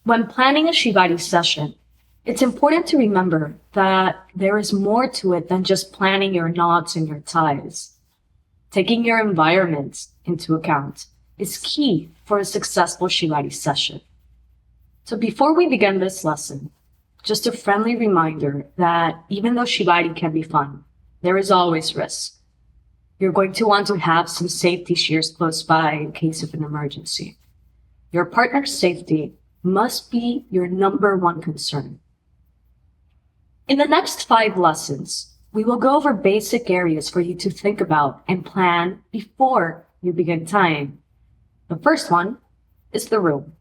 When planning a Shibari session, it's important to remember that there is more to it than just planning your knots and your ties. Taking your environment into account is key for a successful Shibari session. So before we begin this lesson, just a friendly reminder that even though Shibari can be fun, there is always risk. You're going to want to have some safety shears close by in case of an emergency. Your partner's safety must be your number one concern. In the next 5 lessons, we will go over basic areas for you to think about and plan before you begin tying. The first one is the room.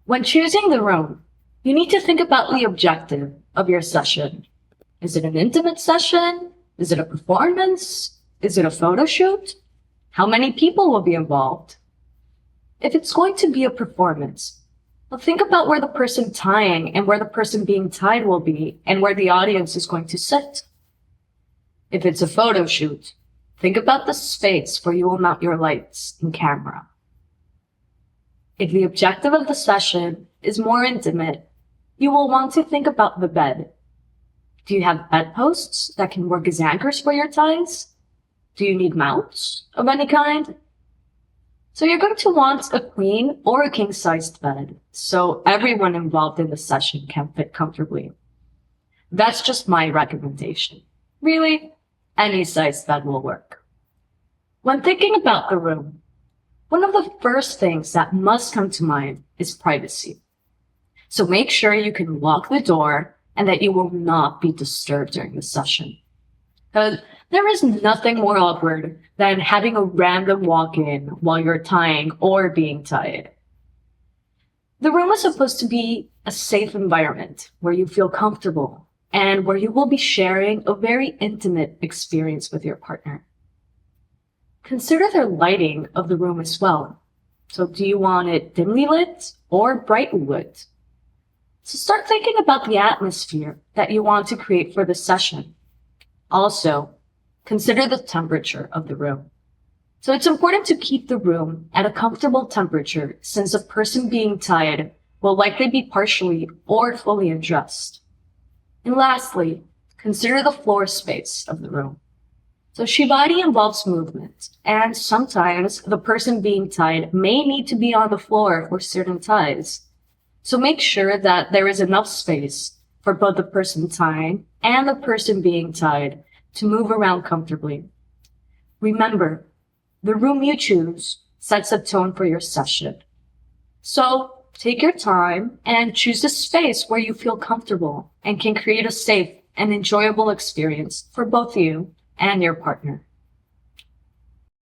When choosing the room, you need to think about the objective of your session. Is it an intimate session? Is it a performance? Is it a photo shoot? How many people will be involved? If it's going to be a performance, well, think about where the person tying and where the person being tied will be and where the audience is going to sit. If it's a photo shoot, think about the space where you will mount your lights and camera. If the objective of the session is more intimate, you will want to think about the bed. Do you have bedposts that can work as anchors for your ties? Do you need mounts of any kind? So you're going to want a queen or a king-sized bed, so everyone involved in the session can fit comfortably. That's just my recommendation. Really, any size bed will work. When thinking about the room, one of the first things that must come to mind is privacy. So make sure you can lock the door and that you will not be disturbed during the session. Because there is nothing more awkward than having a random walk-in while you're tying or being tied. The room is supposed to be a safe environment where you feel comfortable and where you will be sharing a very intimate experience with your partner. Consider the lighting of the room as well. So do you want it dimly lit or brightly lit? So start thinking about the atmosphere that you want to create for the session. Also, consider the temperature of the room. So it's important to keep the room at a comfortable temperature since a person being tied will likely be partially or fully undressed. And lastly, consider the floor space of the room. So Shibari involves movement, and sometimes the person being tied may need to be on the floor for certain ties. So make sure that there is enough space for both the person tying and the person being tied to move around comfortably. Remember, the room you choose sets a tone for your session. So take your time and choose a space where you feel comfortable and can create a safe and enjoyable experience for both you and your partner.